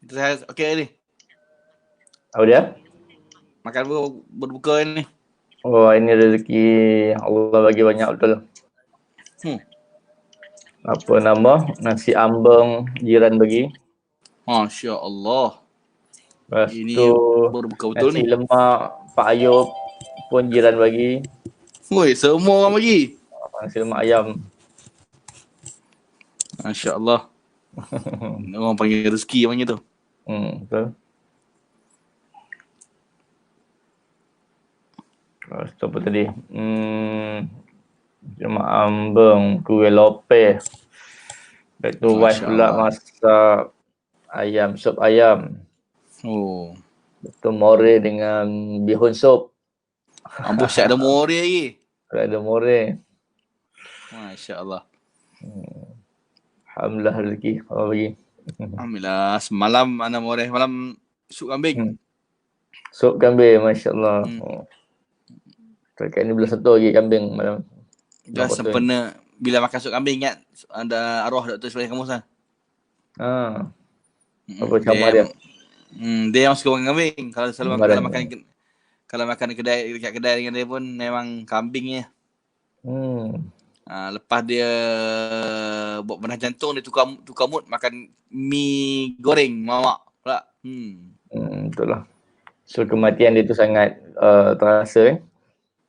Kita saya okey ni. Apa dia? Makan berbuka ni. Oh, ini rezeki Allah bagi banyak betul. Apa nama? Nasi ambeng jiran bagi. Masya-Allah. Lepas Ini tu berbuka betul nasi ni. lemak Pak Ayub pun jiran bagi. Woi, semua orang bagi. Nasi lemak ayam. Masya-Allah. Orang panggil rezeki panggil tu. Betul. Lepas tu apa tadi? Lemak ambeng, kuih lopeh. Lepas tu wife pula masak ayam, sup ayam. Oh. Lepas more dengan bihun sup. Ambos siap ada more lagi. Ada more. Masya-Allah. Alhamdulillah rezeki Allah bagi. Alhamdulillah. Semalam ana more, malam sup kambing. Sup kambing, masya-Allah. Dekat ni belum satu lagi kambing malam. Dah sempena bila makan sup kambing ingat ada arwah Dr. Ismail Kamus lah. Apa ceramah dia? Dia yang suka makan kambing. Kalau selalu kalau makan kedai dekat kedai dengan dia pun memang kambingnya. Lepas dia buat bedah jantung dia tukar mood makan mi goreng mamak pula. Betul lah. So kematian dia tu sangat terasa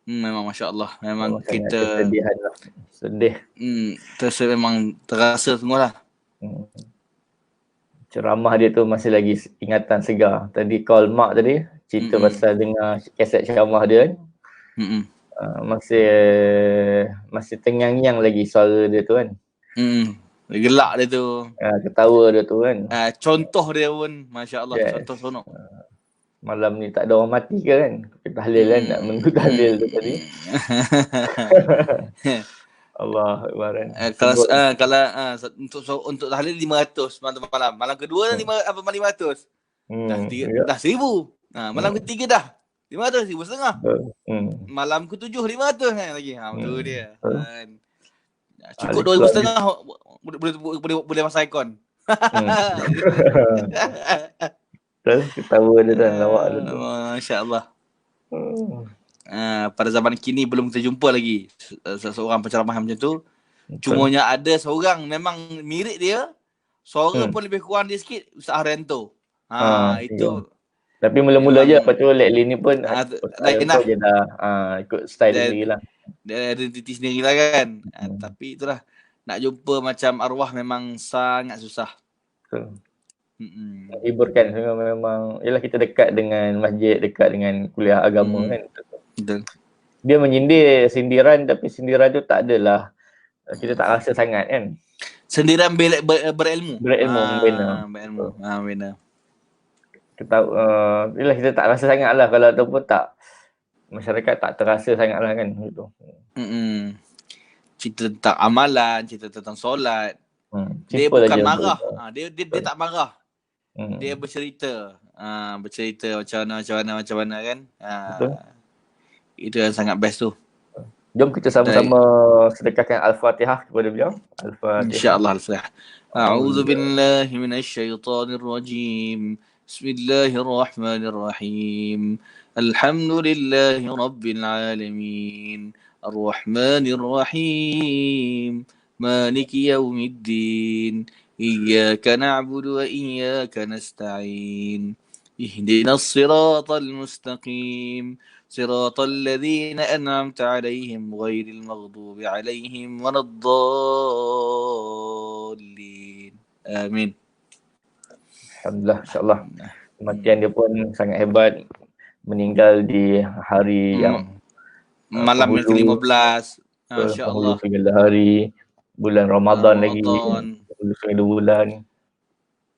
memang masya-Allah. Memang kita kesedihan lah. Sedih. Memang terasa semualah. Ceramah dia tu masih lagi ingatan segar. Tadi call mak tadi cerita pasal dengar kaset ceramah dia masih tengang-nyang lagi suara dia tu kan. Gelak dia tu. Ketawa dia tu kan. Contoh dia pun masya-Allah, contoh sonok. Malam ni tak ada orang mati ke kan? Tahlil kan, nak menunggu tahlil tu tadi. Allah Akbar kan. Kalau untuk tahlil 500 malam. Malam kedua 500. Dah 1000. Malam ketiga dah 500, 1,500. Malam ke-7 500 kan lagi. Betul dia. Cukup 2,500 boleh masuk ikon. Ketawa dia dan lawak dia tu. Masya-Allah. Pada zaman kini belum kita jumpa lagi seseorang penceramah macam tu. Cumanya ada seorang memang mirip dia, suara pun lebih kurang dia sikit, Ustaz Haryanto. Itu. Tapi mula-mula je, lepas tu lately ni pun Haryanto je dah ikut style dia sendiri lah. Dia ada identiti sendiri lah kan. Tapi itulah, nak jumpa macam arwah memang sangat susah. Hiburkan memang, yalah kita dekat dengan masjid, dekat dengan kuliah agama kan. Betul. Dia menyindir sindiran, tapi sindiran tu tak adalah, kita tak rasa sangat kan. Sindiran berilmu. Berilmu, benar. Yalah kita tak rasa sangat lah, kalau tu pun tak, masyarakat tak terasa sangat lah kan gitu. Cerita tentang amalan, cerita tentang solat. Dia bukan marah. Dia tak marah. Dia bercerita. Bercerita macam mana kan. Itu yang sangat best tu. Jom kita sama-sama sedekahkan Al-Fatihah kepada beliau. Al-Fatihah. InsyaAllah Al-Fatihah. A'udzu billahi minasyaitonir rajim. Bismillahirrahmanirrahim. Alhamdulillahi rabbil alamin. Ar-Rahmanir Rahim. Maliki yaumiddin. Iyyaka na'budu wa iyyaka nasta'in. Ihdinas siratal mustaqim. صراط الذين أنعمت عليهم غير المغضوب عليهم ولا الضالين. Amin. Alhamdulillah, insyaAllah. Kematian dia pun sangat hebat. Meninggal di hari yang malam yang ke-15. InsyaAllah. 9 hari. Bulan Ramadan lagi. 2 bulan.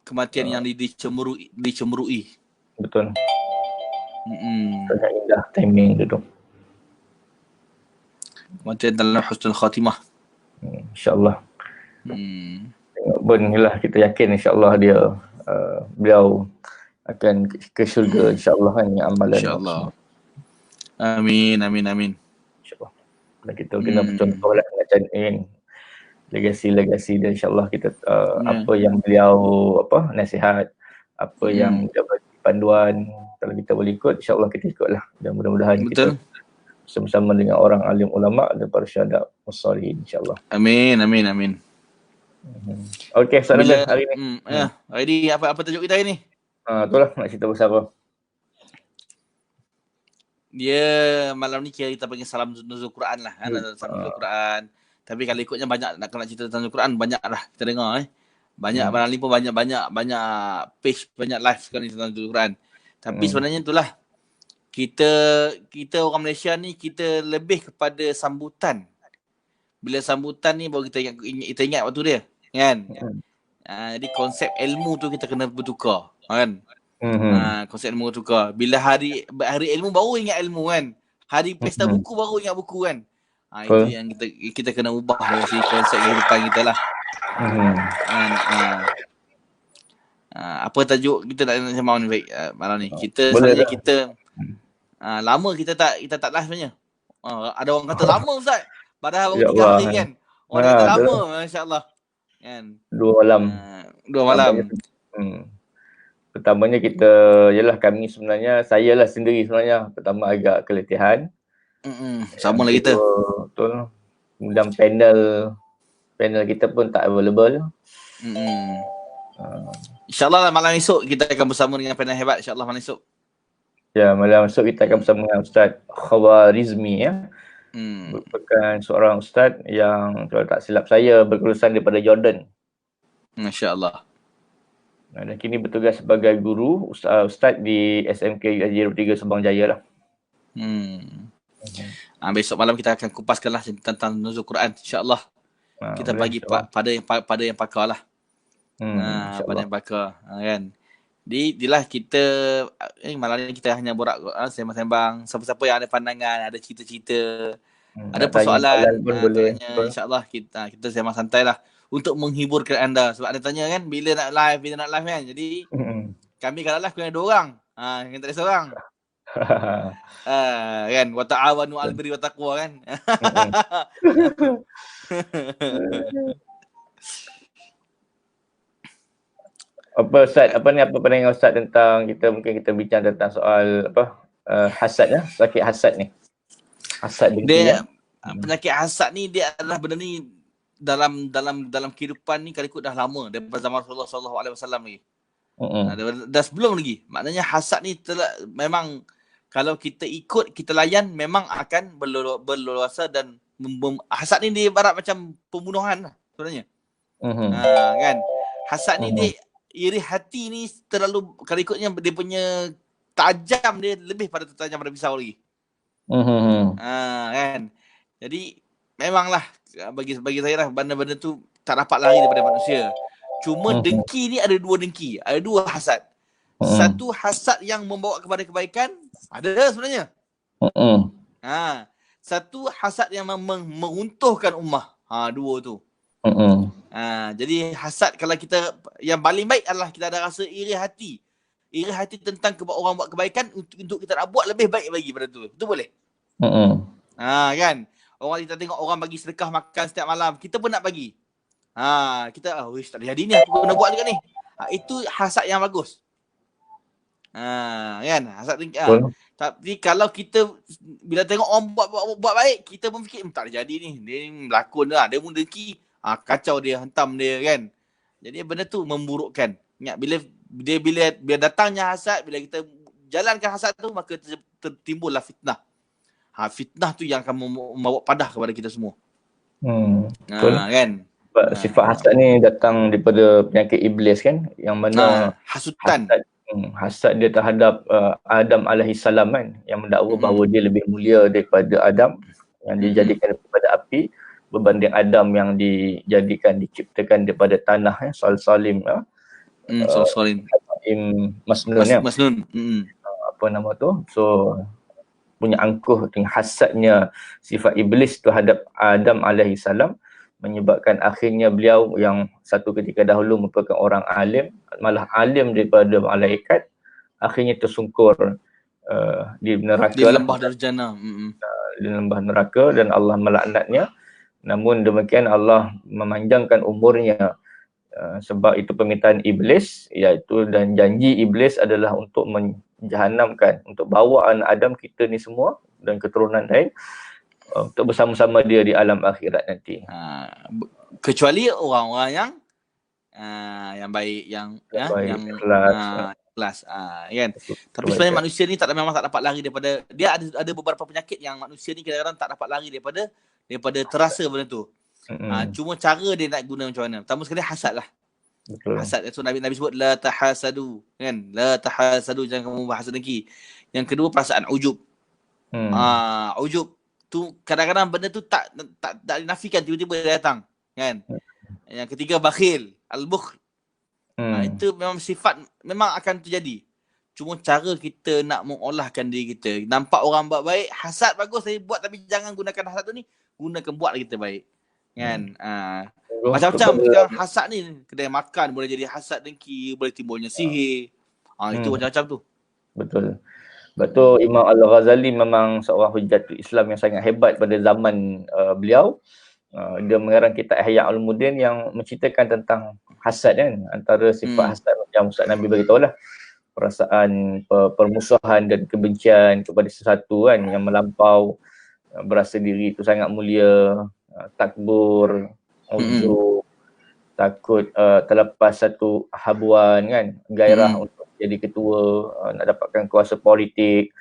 Kematian yang dicemburui. Betul. Sangat indah timing dia tu. Kematian dalam husnul khatimah. InsyaAllah. Pun inilah kita yakin insyaAllah dia beliau akan ke syurga insyaAllah kan, yang amalan. InsyaAllah. Amin. InsyaAllah. Dan kita kena bercontoh lah macam legasi dia insyaAllah kita apa yang beliau nasihat, apa yang dia bagi panduan, kalau kita boleh ikut, insya-Allah kita ikutlah. Dan mudah-mudahan kita bersama-sama dengan orang alim ulama dan para syuhada wassalihin insya-Allah. Amin, amin, amin. Okey, soalan hari ni. Hari ni apa tajuk kita hari ni? Itulah nak cerita pasal apa. Dia malam ni kita panggil salam nuzul Quran lah kan, salam nuzul Quran. Tapi kalau ikutnya banyak nak cerita tentang nuzul Quran, banyak lah kita dengar Banyak malam ni pun banyak page, banyak live sekarang ni tentang nuzul Quran. Tapi sebenarnya itulah kita orang Malaysia ni kita lebih kepada sambutan. Bila sambutan ni baru kita ingat waktu dia kan. Jadi konsep ilmu tu kita kena bertukar kan. Konsep ilmu tukar. Bila hari ilmu baru ingat ilmu kan. Hari pesta buku baru ingat buku kan. Itu yang kita kena ubah dari si konsep kehidupan kita lah. Apa tajuk kita nak sembang ni baik malam ni. Kita sebenarnya kita lama kita tak live sebenarnya. Ada orang kata lama Ustaz. Padahal baru 3 hari kan. Orang kata lama masya-Allah. Kan. 2 malam. Pertamanya kami sebenarnya, saya lah sendiri sebenarnya pertama agak keletihan. Sama lah kita. Betul. Dan panel kita pun tak available. InsyaAllah malam esok kita akan bersama dengan panel hebat, insyaAllah malam esok. Ya, malam esok kita akan bersama dengan Ustaz Khawarizmi ya. Merupakan seorang ustaz yang kalau tak silap saya berkelulusan daripada Jordan. Masya-Allah. Dan kini bertugas sebagai guru ustaz di SMK Gaji 3 Sabang Jaya lah. Besok malam kita akan kupaskanlah tentang nuzul Quran insya-Allah. Kita bagi pada yang pakar lah. Pada yang pakar kan. Dilah kita malam ni kita hanya borak sembang-sembang, siapa-siapa yang ada pandangan, ada cerita-cerita, ada persoalan boleh. InsyaAllah kita sembang santai lah untuk menghiburkan anda. Sebab anda tanya kan bila nak live kan. Jadi kami kalau live kena 2 orang. Kan tak ada seorang. Kan wa ta'awanu 'alal birri wat taqwa kan. Apa Ustaz, apa pandangan Ustaz tentang kita bincang tentang soal hasad sakit hasad ni. Hasad dengki. Penyakit hasad ni dia adalah benda ni dalam kehidupan ni kalau ikut dah lama daripada zaman Rasulullah sallallahu alaihi wasallam lagi. Dah sebelum lagi. Maknanya hasad ni memang kalau kita ikut, kita layan memang akan berleluasa dan hasad ni dia ibarat macam pembunuhan lah sebenarnya. Kan. Hasad ni dia iri hati ni terlalu, kalau ikutnya dia punya tajam dia lebih pada tajam pada pisau lagi. Kan. Jadi memanglah bagi saya lah benda-benda tu tak dapat lari daripada manusia. Cuma dengki ni ada 2 dengki, ada 2 hasad. Satu hasad yang membawa kepada kebaikan ada sebenarnya. Satu hasad yang meruntuhkan ummah. 2 tu. Jadi hasad kalau kita yang paling baik adalah kita ada rasa iri hati. Iri hati tentang orang buat kebaikan untuk kita nak buat lebih baik lagi pada tu. Itu boleh? Kan? Kita tengok orang bagi sedekah makan setiap malam, kita pun nak bagi. Kita tak ada jadi ni, aku kena buat juga ni. Itu hasad yang bagus. Kan? Hasad tapi kalau kita bila tengok orang buat baik, kita pun fikir tak ada jadi ni. Dia berlakon lah, dia pun dengki. Kacau dia, hentam dia kan. Jadi benda tu memburukkan. Ingat bila datangnya hasad, bila kita jalankan hasad tu, maka tertimbullah fitnah. Fitnah tu yang akan membawa padah kepada kita semua. Kan? Sifat hasad ni datang daripada penyakit iblis kan, yang mana hasutan. Hasad dia terhadap Adam alaihissalam kan, yang mendakwa bahawa dia lebih mulia daripada Adam yang dijadikan daripada api, berbanding Adam yang diciptakan daripada tanah salsalim salsalim masnun ya. Masnun. Apa nama tu? So punya angkuh dengan hasadnya sifat iblis terhadap Adam alaihissalam menyebabkan akhirnya beliau yang satu ketika dahulu merupakan orang alim, malah alim daripada malaikat, akhirnya tersungkur di neraka, di lembah Darjana. Di lembah neraka, dan Allah melaknatnya. Namun demikian Allah memanjangkan umurnya sebab itu permintaan iblis, iaitu dan janji iblis adalah untuk menjahanamkan, untuk bawa anak Adam kita ni semua dan keturunan lain untuk bersama-sama dia di alam akhirat nanti. Kecuali orang-orang yang baik, yang ikhlas, kan. Tapi sebenarnya manusia ni memang tak dapat lari daripada, dia ada beberapa penyakit yang manusia ni kadang-kadang tak dapat lari daripada terasa benda tu. Cuma cara dia nak guna macam mana. Pertama sekali hasad lah. Betul. Hasad itu Nabi sebut la tahasadu, kan? La tahasadu, jangan kamu berhasad dengki. Yang kedua perasaan ujub. Ujub tu kadang-kadang benda tu tak dinafikan, tiba-tiba dia datang, kan? Yang ketiga bakhil, al-bukhl. Itu memang sifat, memang akan terjadi. Cuma cara kita nak mengolahkan diri kita. Nampak orang buat baik, hasad bagus tapi buat, tapi jangan gunakan hasad tu ni, gunakan buat kita baik. Kan? Macam-macam sekarang hasad ni, kedai makan boleh jadi hasad dengki, boleh timbulnya sihir. Itu macam-macam tu. Betul. Betul, Imam Al-Ghazali memang seorang hujatul Islam yang sangat hebat pada zaman beliau. Dia mengarang kitab Ihya Ulumuddin yang menceritakan tentang hasad, kan, antara sifat hasad yang Ustaz Nabi beritahu lah, perasaan permusuhan dan kebencian kepada sesuatu, kan, yang melampau, berasa diri itu sangat mulia, takbur, ujub, takut terlepas satu habuan, kan, gairah untuk jadi ketua, nak dapatkan kuasa politik,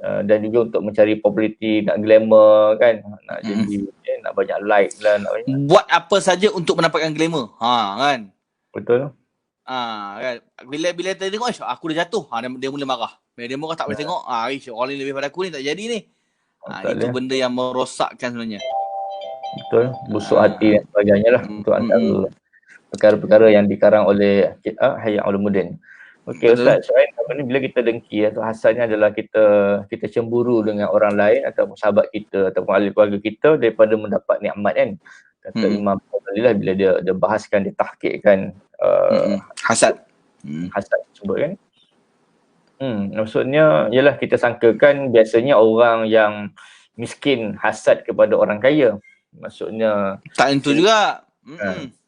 dan juga untuk mencari populariti, nak glamour, kan, nak jadi nak banyak like lah, nak banyak. Buat apa saja untuk mendapatkan glamour, kan. Betul. Kan, bila dia tengok aku dah jatuh, dia mula marah. Bila dia marah tak boleh tengok, orang lain lebih pada aku ni, tak jadi ni. Itu benda yang merosakkan sebenarnya. Betul, busuk hati dan sebagainya lah. Itu antara perkara-perkara yang dikarang oleh Ihya Ulumuddin. Okey Ustaz, selain apa ni, bila kita dengki atau hasadnya adalah kita cemburu dengan orang lain atau sahabat kita ataupun ahli keluarga kita daripada mendapat nikmat, kan. Kata Imam Ghazali lah, bila dia bahaskan, dia tahqiqkan hasad. Hasad tersebut, kan. Maksudnya ialah kita sangkakan biasanya orang yang miskin hasad kepada orang kaya. Maksudnya tak tentu juga.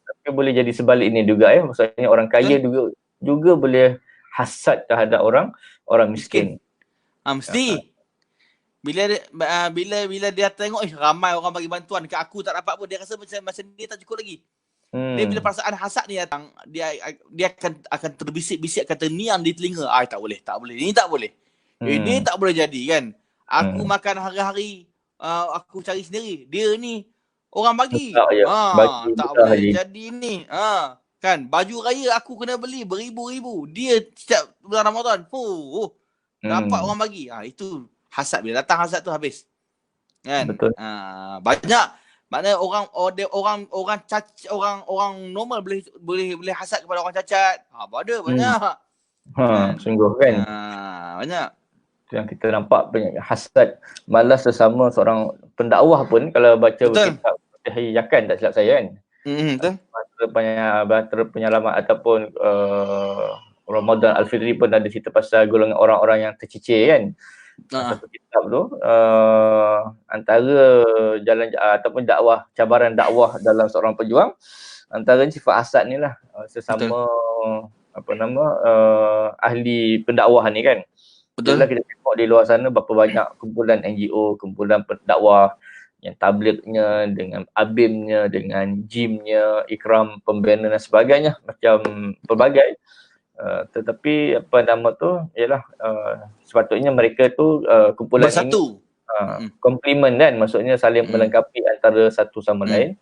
Tapi boleh jadi sebalik ini juga, ya. Maksudnya orang kaya juga boleh hasad terhadap orang miskin. Mesti. Bila dia tengok ramai orang bagi bantuan ke aku tak dapat pun, dia rasa macam dia tak cukup lagi. Dia bila perasaan hasad ni datang, dia akan terbisik-bisik, kata niam di telinga, tak boleh, ni tak boleh. Ini tak boleh jadi, kan. Aku makan hari-hari, aku cari sendiri. Dia ni orang bagi. Tak boleh jadi ni. Kan, baju raya aku kena beli beribu-ribu. Dia setiap bulan Ramadan, nampak orang bagi. Itu hasad. Bila datang hasad tu habis. Kan? Betul. Banyak. Maknanya orang normal boleh hasad kepada orang cacat. Ada banyak. Sungguh, kan. Banyak. Yang kita nampak banyak hasad. Malas sesama seorang pendakwah pun, kalau baca kitab Yakan, tak silap saya, kan. Betul. Bahtera Penyelamat ataupun Ramadan Al-Fitri pun ada cerita pasal golongan orang-orang yang tercicir, kan. Satu kitab tu antara jalan ataupun cabaran dakwah dalam seorang pejuang, antaranya sifat hasad ni lah, sesama ahli pendakwah ni, kan. Betul. Bila kita tengok di luar sana berapa banyak kumpulan NGO, kumpulan pendakwah yang tablignya, dengan abimnya, dengan jimnya, ikram pembina dan sebagainya, macam pelbagai. Tetapi ialah sepatutnya mereka tu kumpulan bersatu, ini komplement, kan, maksudnya saling melengkapi antara satu sama lain.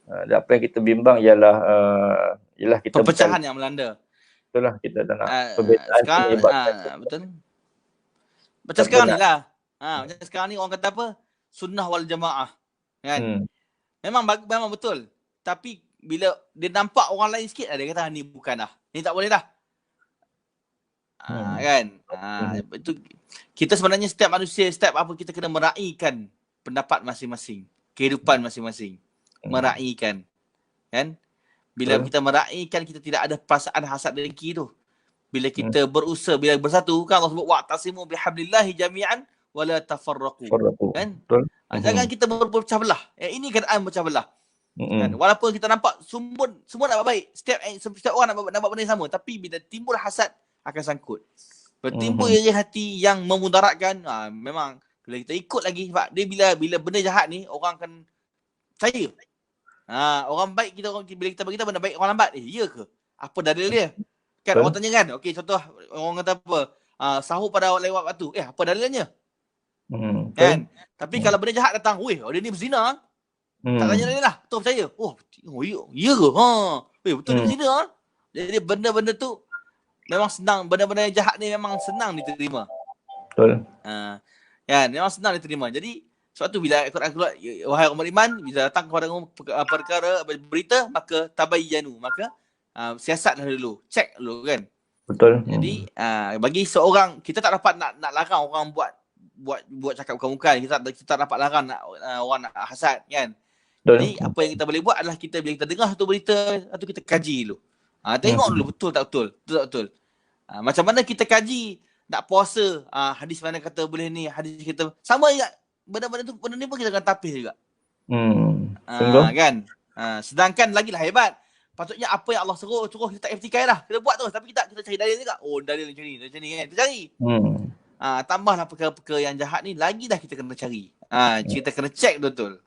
Dan apa yang kita bimbang ialah kita perpecahan yang melanda. Betul lah, kita tak nak perbezaan sekarang, betul. Macam sekarang ni lah. Macam sekarang ni orang kata apa? Sunnah wal jamaah, kan. Memang betul. Tapi bila dia nampak orang lain sikit, dia kata ni bukan dah. Ni tak boleh dah. Kan. Itu kita sebenarnya setiap manusia, setiap apa, kita kena meraihkan pendapat masing-masing, kehidupan masing-masing. Meraihkan. Kan? Bila kita meraihkan, kita tidak ada perasaan hasad dengki tu. Bila kita berusaha, bila bersatu, kan Allah sebut wa'tasimu bihablillahi jami'an wala tafarraqu. Kan? Jangan kita berpecah belah. Ini keadaan pecah belah. Kan? Walaupun kita nampak semua nak buat baik, setiap orang nak buat benda yang sama, tapi bila timbul hasad akan sangkut. Bertimbul iri hati yang memudaratkan, memang bila kita ikut lagi, sebab dia bila benda jahat ni orang akan percaya. Orang baik bila kita beritahu benda baik orang lambat, ya ke? Apa dalil dia? Kan orang tanya kan, okey contoh orang kata apa? Sahur pada lewat waktu. Apa dalilnya? Kan? Tapi kalau benda jahat datang, dia ni berzina. Tak tanya dia lah, betul percaya. Ya ke? Betul dia berzina. Jadi benda-benda tu memang senang, benda-benda yang jahat ni memang senang diterima. Betul. Kan, memang senang diterima. Jadi sebab tu bila Al-Quran keluar, wahai orang beriman, bila datang kepada perkara berita, maka tabayyanu, maka siasatlah dulu, cek dulu kan. Betul. Jadi bagi seorang, kita tak dapat nak larang orang buat cakap bukan-bukan. Kita tak dapat larang orang nak hasad kan. Betul. Jadi apa yang kita boleh buat adalah bila kita dengar satu berita, atau kita kaji dulu. Tengok dulu betul tak betul. Macam mana kita kaji nak puasa, hadis mana kata boleh ni, hadis kita sama juga. Benda ni pun kita akan tapis juga. Kan? Sedangkan lagilah hebat. Patutnya apa yang Allah suruh kita tak eftikai lah. Kita buat terus, tapi kita cari dalil juga. Dalil macam ni kan. Kita cari. Tambahlah perkara-perkara yang jahat ni, lagi dah kita kena cari. Kita kena check betul.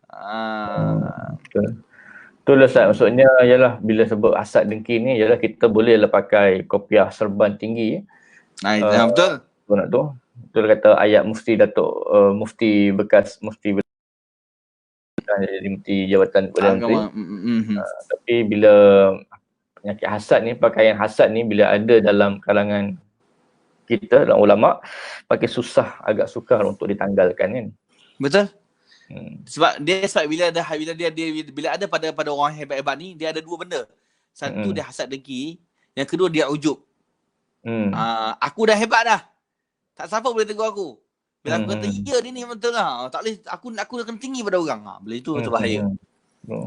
Betul lah Ustaz. Maksudnya ialah bila sebut hasad dengki ni, ialah kita boleh lah pakai kopiah serban tinggi. Betul. Betul nak tu. Betul kata ayat mufti Datuk, mufti bekas mufti jadi mufti Jabatan Perdana Menteri. Tapi bila penyakit hasad ni, pakaian hasad ni bila ada dalam kalangan kita, dalam ulama, pakai agak sukar untuk ditanggalkan kan. Betul. Sebab bila ada pada orang hebat-hebat ni, dia ada dua benda. Satu dia hasad dengki, yang kedua dia ujub. Aku dah hebat dah. Tak siapa boleh tegur aku. Bila aku kata ya dia ni betul lah. Tak boleh, aku akan tinggi pada orang. Bila itu bahaya.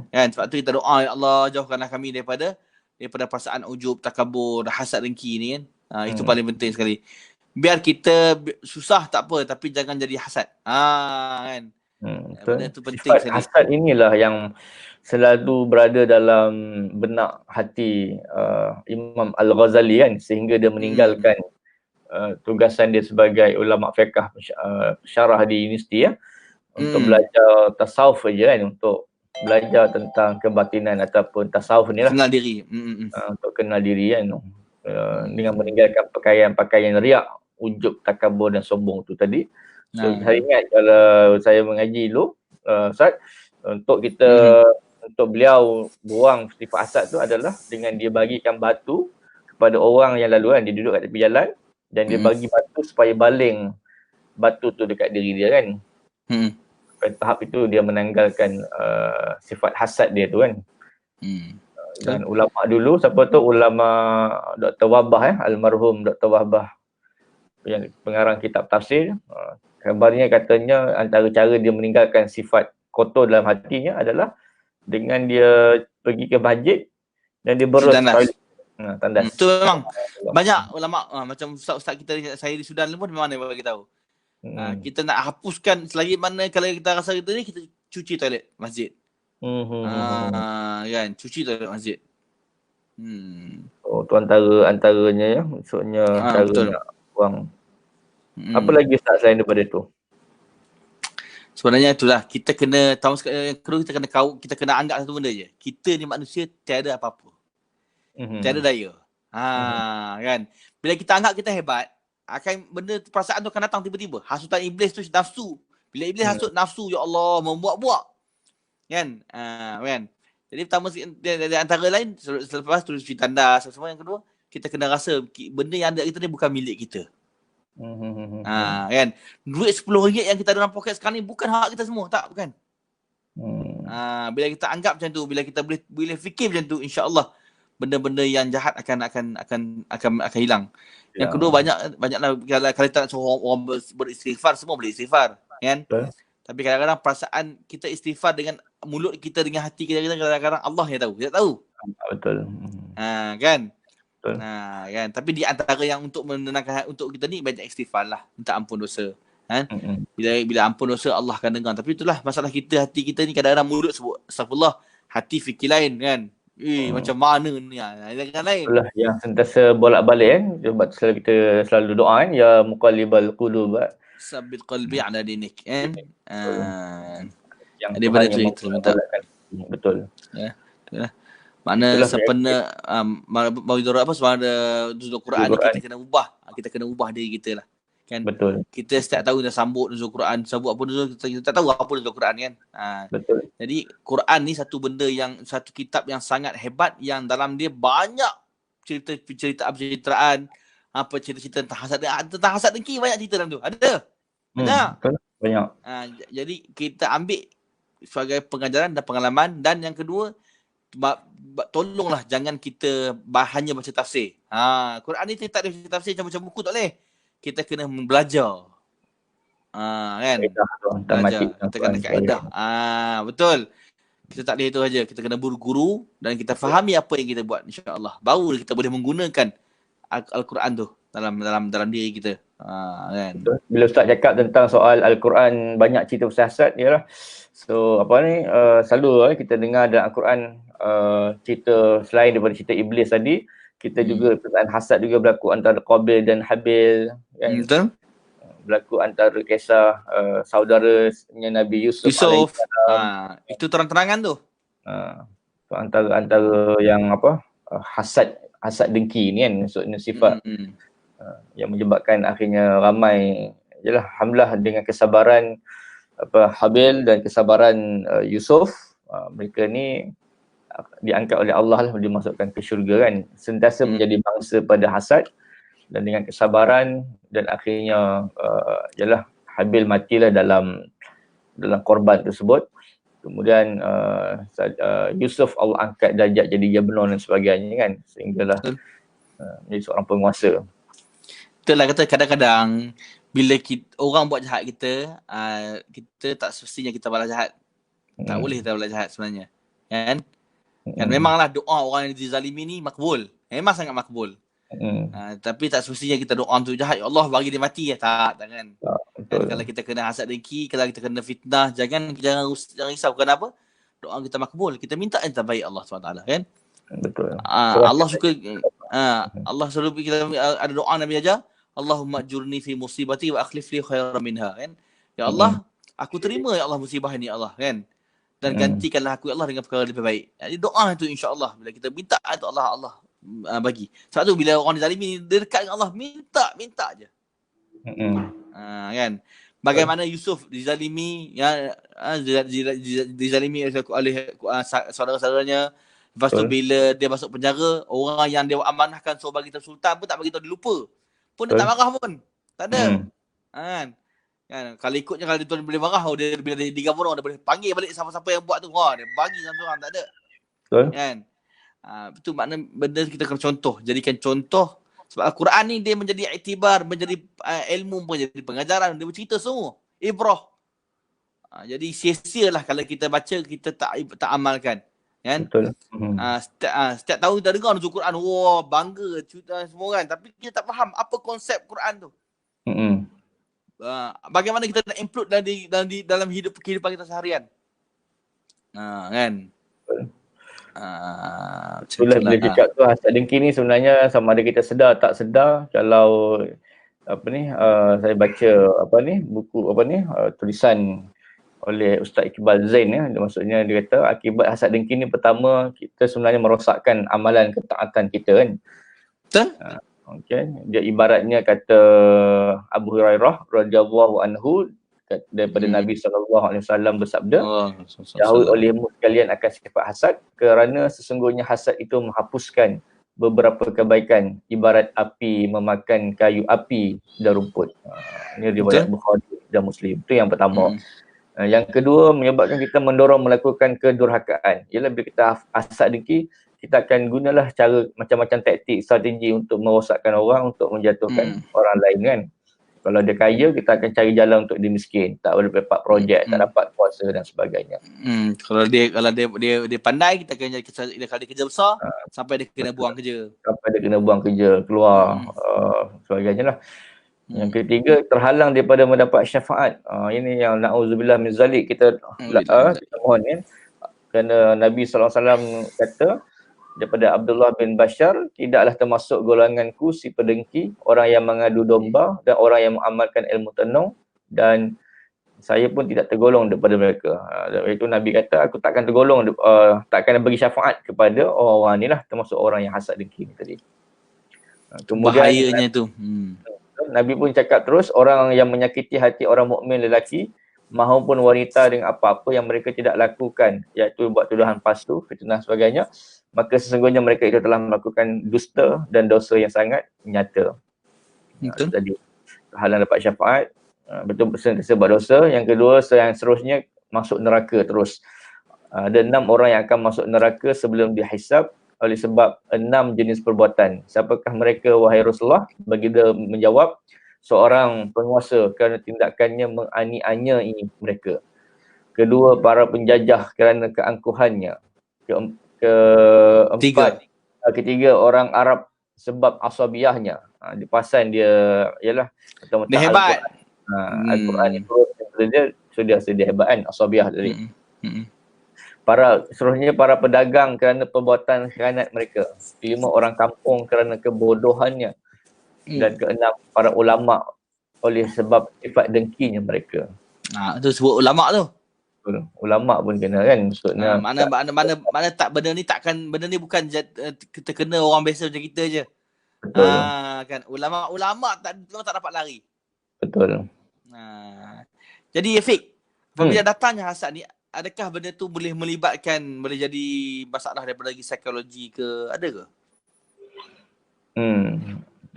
Kan, sebab tu kita doa, ya Allah jauhkanlah kami daripada perasaan ujub, takabur, hasad dengki ni kan. Itu paling penting sekali. Biar kita susah tak apa, tapi jangan jadi hasad. Kan. Benda tu penting sekali. Hasad inilah yang selalu berada dalam benak hati Imam Al-Ghazali kan, sehingga dia meninggalkan tugasan dia sebagai ulama fiqh syarah di universiti untuk belajar tasawuf saja kan, untuk belajar tentang kebatinan ataupun tasawuf ni lah. Kenal diri. Untuk kenal diri kan. Dengan meninggalkan pakaian riak, ujub, takabur dan sombong tu tadi. So saya ingat kalau saya mengaji dulu, Ustaz, untuk kita untuk beliau buang sifat hasad tu adalah dengan dia bagikan batu kepada orang yang lalu kan, dia duduk kat tepi jalan dan dia bagi batu supaya baling batu tu dekat diri dia kan. Pada tahap itu dia menanggalkan sifat hasad dia tu kan. Dan ulama dulu, siapa tu, ulama Dr. Wahbah almarhum Dr. Wahbah yang pengarang kitab tafsir, kabarnya katanya antara cara dia meninggalkan sifat kotor dalam hatinya adalah dengan dia pergi ke masjid dan dia berus toilet. Tandas. Itu memang banyak ulama macam ustaz kita, saya di Sudan pun memang dia bagi tahu. Kita nak hapuskan selagi mana kalau kita rasa kita ni, kita cuci toilet masjid. Kan, cuci toilet masjid. Tu antaranya ya, maksudnya cara nak buang. Apa lagi Ustaz selain daripada tu? Sebenarnya itulah, kita kena tahu yang kedua, kita kena anggap satu benda je. Kita ni manusia tiada apa-apa. Tiada daya. Kan. Bila kita anggap kita hebat, perasaan tu akan datang tiba-tiba. Hasutan iblis tu nafsu. Bila iblis hasut nafsu, ya Allah, membuat-buat. Kan? Kan. Jadi pertama dari antara lain, selepas tu cuci tandas semua, yang kedua, kita kena rasa benda yang ada kita ni bukan milik kita. Kan. Duit RM10 yang kita ada dalam poket sekarang ni bukan hak kita semua, tak, bukan. Bila kita anggap macam tu, bila kita boleh fikir macam tu, insya-Allah benda-benda yang jahat akan hilang. Yang kedua, banyaklah kalau kita nak suruh orang beristighfar, semua boleh istighfar, kan? Tapi kadang-kadang perasaan kita istighfar dengan mulut kita, dengan hati kita, kadang-kadang Allah yang tahu, kita tahu. Betul. Kan? Kan? Tapi di antara yang untuk menenangkan untuk kita ni, banyak istighfar lah, minta ampun dosa. Kan? Bila ampun dosa, Allah akan dengar. Tapi itulah masalah kita, hati kita ni kadang-kadang mulut sebut astagfirullah, hati fikir lain kan. Macam mana ni? Kan lain. Itulah yang sentiasa bolak-balik kan. Sebab kita selalu doa kan, ya muqallibal qulub, sabit qalbi ala dinik kan. Yang daripada Tuhan yang tu kita minta. Betul. Ya. Itulah. Makna sepenuh maudhurat apa sebab ada nuzul Quran ni kita kena ubah. Kita kena ubah diri kita lah. Kan? Betul. Kita setiap tahun dah sambut nuzul Quran, sambut apa nuzul, kita tak tahu apa nuzul Quran kan. Betul. Jadi Quran ni satu kitab yang sangat hebat yang dalam dia banyak cerita penceritaan, apa cerita-cerita tentang hasad dengki, banyak cerita dalam tu. Ada. Banyak. Jadi kita ambil sebagai pengajaran dan pengalaman, dan yang kedua tolonglah jangan kita hanya baca tafsir. Quran ni tak ada tafsir macam buku, tak boleh. Kita kena belajar. Kan? Belajar. Kita kena kaedah. Betul. Kita tak boleh itu saja. Kita kena berguru dan kita fahami apa yang kita buat, insya-Allah. Baru kita boleh menggunakan Al-Quran tu dalam diri kita. Kan? Bila Ustaz cakap tentang soal Al-Quran banyak cerita siasat, ialah so apa ni selalu kita dengar dalam Al-Quran cerita selain daripada cerita iblis tadi, kita juga perkataan hasad juga berlaku antara Qabil dan Habil kan. Betul. Berlaku antara kisah saudaranya Nabi Yusuf. Itu terang-terangan tu. Antara yang apa hasad dengki ni kan, maksudnya sifat yang menyebabkan akhirnya ramai alhamdulillah dengan kesabaran Habil dan kesabaran Yusuf, mereka ni diangkat oleh Allah lah, dimasukkan ke syurga kan. Sentiasa menjadi bangsa pada hasad, dan dengan kesabaran dan akhirnya Habil matilah dalam korban tersebut. Kemudian Yusuf Allah angkat darjat jadi Jabnon dan sebagainya kan, sehinggalah menjadi seorang penguasa. Itulah kata kadang-kadang bila orang buat jahat kita tak semestinya kita balas jahat. Tak boleh kita balas jahat sebenarnya. Kan? Kan memanglah doa orang yang dizalimi ni makbul. Memang sangat makbul. Tapi tak semestinya kita doa untuk jahat, ya Allah bagi dia mati. Tak kan. Kan, kalau kita kena hasad dengki, kalau kita kena fitnah, jangan risau. Kenapa? Doa kita makbul. Kita minta yang terbaik Allah SWT kan. Betul. Allah suka Allah selalu kita ada doa Nabi ajar, Allahumma ajurni fi musibati wa akhlif li khairan minha kan. Ya Allah, aku terima ya Allah musibah ini Allah kan. Dan gantikanlah aku ya Allah dengan perkara lebih baik. Jadi doa itu insya-Allah bila kita minta itu Allah bagi. Sebab tu bila orang dizalimi dia dekat dengan Allah, minta aje. Kan. Bagaimana Yusuf dizalimi dizalimi oleh saudara-saudaranya. Lepas tu bila dia masuk penjara, orang yang dia amanahkan suruh bagi tahu sultan pun tak bagi tahu, dia lupa. Pun dia tak marah pun. Tak ada. Kan? Kalau ikutnya kalau dia boleh marah, dia bila dia digabung dia boleh panggil balik siapa-siapa yang buat tu. Dia bagi satu orang, tak ada. Betul. Kan? Itu makna benda kita kena contoh. Jadikan contoh. Sebab Al-Quran ni dia menjadi iktibar, menjadi ilmu, menjadi pengajaran, dia bercerita semua. Ibrah. Jadi sia-sialah kalau kita baca, kita tak amalkan. Kan? Betul. Setiap tahun kita dengar nuzul Quran, bangga cerita semua kan, tapi kita tak faham apa konsep Quran tu. Bagaimana kita nak include dalam kehidupan kita seharian. Kan? Itulah bila cakap tu hasad dengki ni sebenarnya sama ada kita sedar tak sedar. Kalau saya baca buku tulisan oleh Ustaz Iqbal Zain ya, maksudnya dia kata akibat hasad dengki ni pertama, kita sebenarnya merosakkan amalan ketaatan kita kan. Betul? Okey, dia ibaratnya kata Abu Hurairah radhiyallahu anhu daripada Nabi SAW bersabda, jauhi olehmu sekalian akan sifat hasad, kerana sesungguhnya hasad itu menghapuskan beberapa kebaikan ibarat api memakan kayu api dan rumput. Ini riwayat Bukhari dan Muslim. Itu yang pertama. Yang kedua, menyebabkan kita mendorong melakukan kedurhakaan. Ialah bila kita hasad dengki, kita akan gunalah cara macam-macam taktik, strategi untuk merosakkan orang, untuk menjatuhkan orang lain kan. Kalau dia kaya, kita akan cari jalan untuk dia miskin, tak boleh dapat projek, tak dapat kuasa dan sebagainya. Kalau dia pandai, kita akan kalau dia kerja besar, sampai dia kena buang kerja. Sampai dia kena buang kerja, keluar, sebagainya lah. Yang ketiga, terhalang daripada mendapat syafaat. Ini yang na'udzubillah min zalik, kita mohon kan. Kerana Nabi SAW kata daripada Abdullah bin Bashar, tidaklah termasuk golonganku si pedengki, orang yang mengadu domba dan orang yang mengamalkan ilmu tenung, dan saya pun tidak tergolong daripada mereka. Itu Nabi kata, aku takkan tergolong, takkan bagi syafaat kepada orang-orang ni lah, termasuk orang yang hasad dengki ni tadi. Kemudian bahayanya tu. Nabi pun cakap terus, orang yang menyakiti hati orang mukmin lelaki maupun wanita dengan apa-apa yang mereka tidak lakukan, iaitu buat tuduhan palsu, fitnah sebagainya, maka sesungguhnya mereka itu telah melakukan dusta dan dosa yang sangat nyata. Betul. Tadi halang dapat syafaat, betul sentiasa buat dosa. Yang kedua, yang seterusnya masuk neraka terus. Ada 6 orang yang akan masuk neraka sebelum dihisab oleh sebab 6 jenis perbuatan. Siapakah mereka wahai Rasulullah? Baginda menjawab, seorang penguasa kerana tindakannya mengani-anyai mereka. Kedua, para penjajah kerana keangkuhannya. Ketiga, orang Arab sebab asabiahnya. Dipasan dia ialah dia hebat. Al-Quran itu sudah hebat kan, asabiah tadi. Seterusnya para pedagang kerana perbuatan khianat mereka. 5, orang kampung kerana kebodohannya. Dan keenam, para ulama oleh sebab sifat dengkinya mereka. Itu sebut ulama tu. Ulama pun kena kan, maksudnya mana tak benda ni bukan kita kena orang biasa macam kita je. Betul. Kan ulama tak dapat lari. Betul. Jadi Afiq, apabila datangnya hasad ni, adakah benda tu boleh jadi masalah daripada segi psikologi ke, ada ke?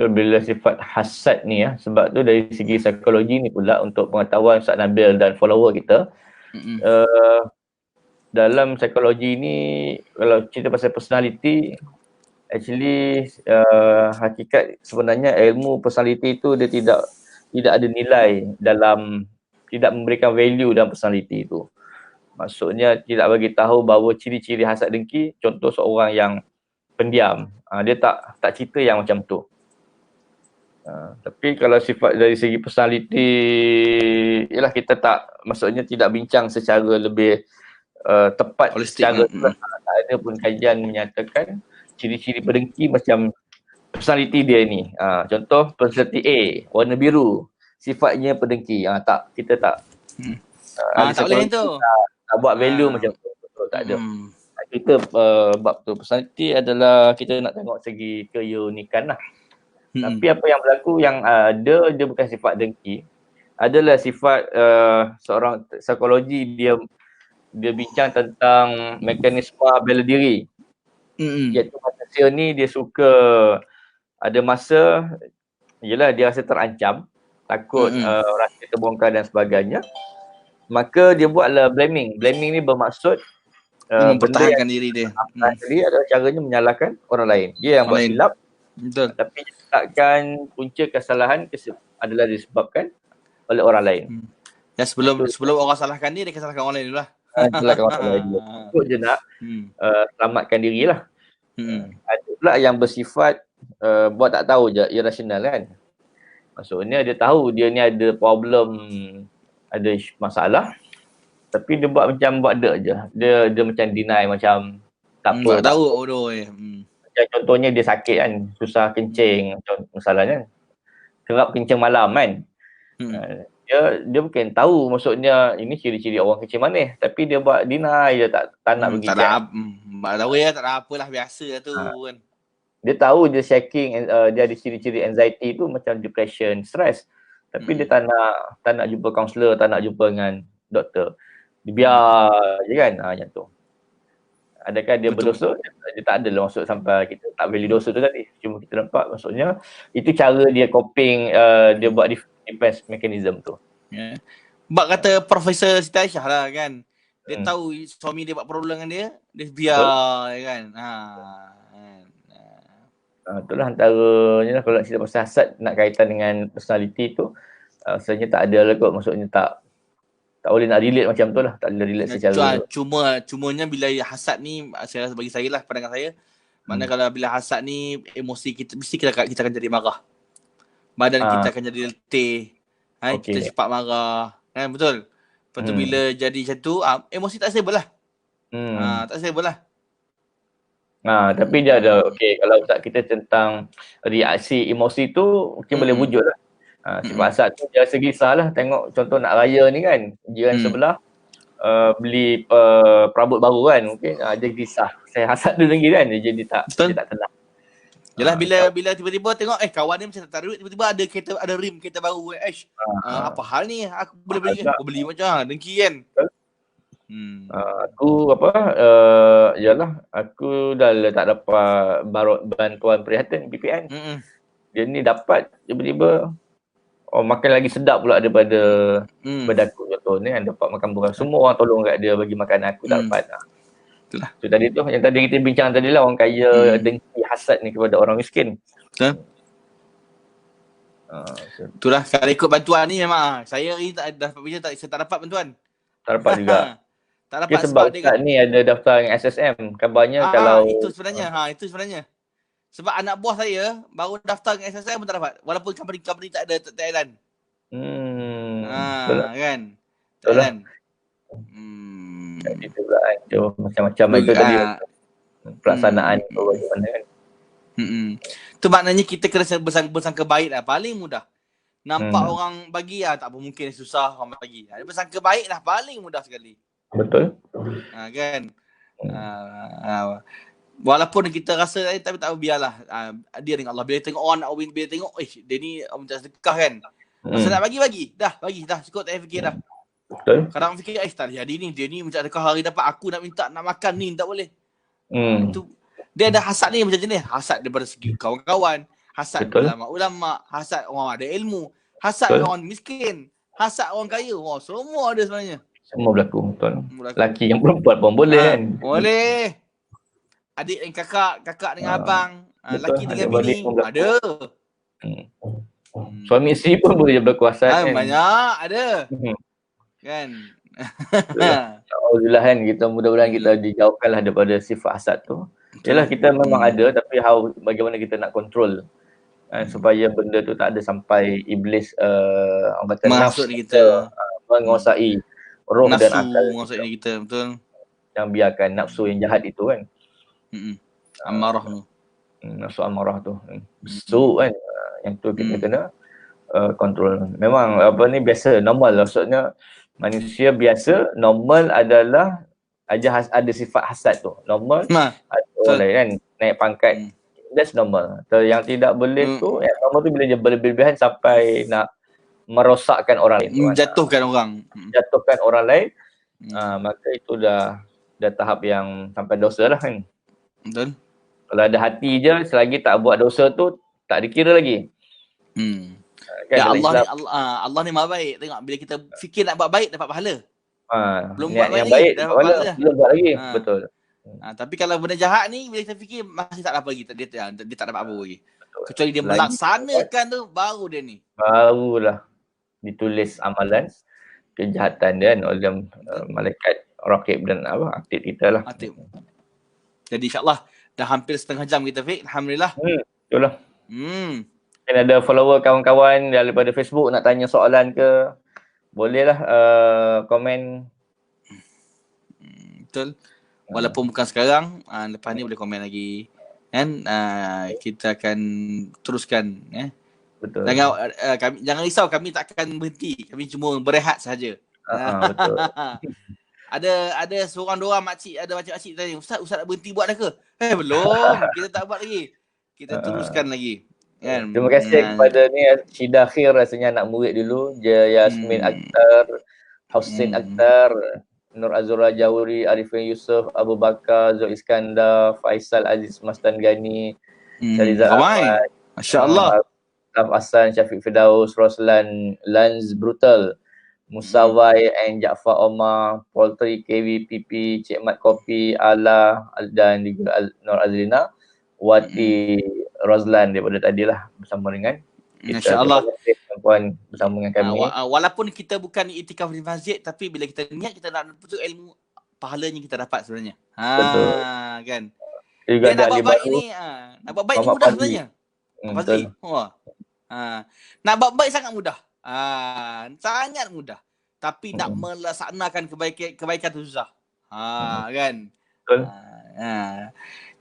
Bila sifat hasad ni sebab tu dari segi psikologi ni pula untuk pengetahuan Ustaz Nabil dan follower kita, dalam psikologi ni kalau cerita pasal personality, actually hakikat sebenarnya ilmu personality tu dia tidak ada nilai dalam, tidak memberikan value dalam personality tu. Maksudnya tidak bagi tahu bahawa ciri-ciri hasad dengki, contoh seorang yang pendiam, dia tak cerita yang macam tu. Tapi kalau sifat dari segi personality, ialah kita maksudnya tidak bincang secara lebih tepat secara ada pun kajian menyatakan ciri-ciri pedengki macam personality dia ni. Contoh personality A, warna biru, sifatnya pedengki. Kita tak tak boleh tu. Tak buat value macam tu. Betul, tak ada. Kita bab tu personality adalah kita nak tengok segi keunikan lah. Tapi apa yang berlaku yang ada, dia bukan sifat dengki, adalah sifat seorang psikologi, dia bincang tentang mekanisme bela diri. Iaitu manusia ni dia suka, ada masa dia rasa terancam, takut rasa terbongkar dan sebagainya, maka dia buatlah blaming. Blaming ni bermaksud mempertahankan diri dia. Dia adalah caranya menyalahkan orang lain. Dia yang buat silap. Betul. Tapi takkan punca kesalahan adalah disebabkan oleh orang lain. Ya, sebelum orang salahkan dia akan salahkan orang lain dulu lah. Salahkan orang lain dulu. Untuk je nak selamatkan dirilah. Ada pula yang bersifat buat tak tahu je, irrasional kan. Maksudnya dia tahu dia ni ada problem, ada masalah, tapi dia buat macam buat dek je. Dia macam deny, macam tak apa. Tak tahu Macam contohnya dia sakit kan, susah kencing, masalahnya kerap kencing malam kan. Dia bukan tahu maksudnya ini ciri-ciri orang kencing manis, tapi dia buat deny je, tak nak pergi. Tak tahu ya, tak ada apalah, biasa lah tu kan. Dia tahu dia shaking, dia ada ciri-ciri anxiety tu macam depression, stress. Tapi dia tak nak jumpa kaunselor, tak nak jumpa dengan doktor. Dia biar je kan, macam tu. Adakah dia berdosa? Dia tak ada lah maksud sampai kita tak value dosa tu tadi. Cuma kita nampak maksudnya itu cara dia coping, dia buat defense mechanism tu. Bak kata Profesor Siti Aisyah lah kan. Dia tahu suami dia buat problem dengan dia biar kan. Itulah antaranya lah, kalau nak cerita pasal hasad nak kaitan dengan personality tu, sebenarnya tak ada lah kot, maksudnya tak boleh nak relate macam tu lah, tak boleh relate secara cumanya bila hasad ni, bagi saya lah, pandangan saya, mana kalau bila hasad ni emosi kita mesti kita akan jadi marah, badan kita akan jadi letih, kita cepat marah kan, betul. Lepas tu bila jadi macam tu emosi tak stable lah. Tak stable lah. Tapi dia ada, kalau Ustaz kita tentang reaksi emosi tu mungkin boleh wujud lah. Sifat hasad tu dia rasa risau lah, tengok contoh nak raya ni kan, jiran sebelah beli perabot baru kan, mungkin dia risau. Saya hasad tu lagi kan, dia tak tenang. Yalah, bila tiba-tiba tengok kawan ni macam tak ada duit, tiba-tiba ada rim kereta baru. Apa hal ni? Aku boleh beli beli macam dengki kan. Aku aku dah tak dapat bantuan perkhidmatan BPN. Dia ni dapat tiba-tiba makan lagi sedap pula daripada aku contoh ni kan, dapat makan murah. Semua orang tolong kat dia bagi makanan, aku tak dapat. Itulah. Tu tadi tu yang tadi kita bincang tadi lah, orang kaya dengki hasad ni kepada orang miskin. Betul. Itulah, kalau ikut bantuan ni memang saya ni saya tak dapat bantuan. Tak dapat juga. Tak dapat sebab Ustaz ni ada daftar dengan SSM. Kabarnya kalau itu sebenarnya. Sebab anak buah saya baru daftar dengan SSM pun tak dapat. Walaupun company tak ada Thailand. Kan. Thailand. Itu pula kan. Macam-macam itu tadi pelaksanaan bagaimana kan. Tu maknanya kita kena bersangka baik lah. Paling mudah. Nampak orang bagi tak apa, mungkin susah orang bagi. Bersangka baik lah, paling mudah sekali. Betul. Kan. Walaupun kita rasa tapi tak apa, biarlah. Dia dengan Allah. Bila tengok orang nak bila tengok dia ni minta sedekah kan. Masa nak bagi. Dah cukup, tak payah fikir dah. Betul. Kadang fikir tak dia ni minta sedekah hari dapat, aku nak minta nak makan ni tak boleh. Itu dia ada hasad ni macam jenis. Hasad daripada segi kawan-kawan, hasad ulama, hasad orang ada ilmu, hasad orang miskin, hasad orang kaya. Semua ada sebenarnya. Semua berlaku, betul. Lelaki yang perempuan pun boleh kan? Boleh. Adik dengan kakak dengan abang, lelaki dengan bini, ada. Suami isteri pun boleh berlaku hasad kan? Banyak, ada. Kan? Alhamdulillah kan, kita mudah-mudahan kita dijauhkanlah daripada sifat hasad tu. Yalah, kita memang ada, tapi bagaimana kita nak kontrol supaya benda tu tak ada sampai iblis orang kata masuk di kita, menguasai roh nafsu, dan akal menguasai kita, betul. Yang biarkan nafsu yang jahat itu kan. Amarah tu. Nafsu amarah tu. Kan, yang tu kita kena kontrol. Memang biasa, normal lah. Maksudnya manusia biasa, normal adalah ada sifat hasad tu. Normal ada orang lain kan naik pangkat. That's normal. Yang tidak boleh tu, yang normal tu bila dia berlebihan sampai nak merosakkan orang lain. Menjatuhkan orang. Jatuhkan orang lain. Maka itu dah tahap yang sampai dosa lah kan. Betul. Kalau ada hati je, selagi tak buat dosa tu, tak dikira lagi. Kan, ya Allah ni maha baik. Tengok, bila kita fikir nak buat baik, dapat pahala. Belum buat yang baik, dapat pahala. Belum buat lagi. Betul. Tapi kalau benda jahat ni, bila kita fikir, masih tak dapat lagi. Dia tak dapat apa lagi. Kecuali dia melaksanakan tu, baru dia ni. Barulah ditulis amalan kejahatan dia kan oleh malaikat rakib dan aktif kita lah. Aktif. Jadi insyaAllah dah hampir setengah jam kita, Fik. Alhamdulillah. Betul lah. Mungkin ada follower kawan-kawan daripada Facebook nak tanya soalan ke, bolehlah komen. Betul. Walaupun bukan sekarang, lepas ni boleh komen lagi. Kan? Kita akan teruskan. Betul. Jangan risau, kami tak akan berhenti. Kami cuma berehat sahaja. Betul. Ada seorang dua makcik, ada makcik tanya, Ustaz nak berhenti buat dah ke? Belum, kita tak buat lagi. Kita teruskan lagi. Kan? Terima kasih kepada ni Syida Khair, rasanya anak murid dulu, Yasmin Akhtar, Hussein Akhtar, Nur Azura Jawuri, Arifin Yusof, Abu Bakar, Zul Iskandar, Faisal Aziz Mastan Gani, Syariza Ahmad, Masya-Allah, Hasan, Syafiq Firdaus, Roslan Lanz Brutal, Musawai and Jaafar Omar, Poltri, KVPP, Cik Mat Kopi, Ala dan juga Nur Azlina, Wati Roslan daripada tadilah bersama dengan kita. Masya-Allah. Puan bersama dengan kami. Walaupun kita bukan iktikaf di masjid, tapi bila kita niat kita nak betul ilmu, pahalanya kita dapat sebenarnya. Betul. Kan. Juga nak buat baik ni, nak buat baik ni mudah sebenarnya. Pasti. Nak buat baik sangat mudah. Sangat mudah. Tapi nak melaksanakan kebaikan tu susah. Kan. Betul.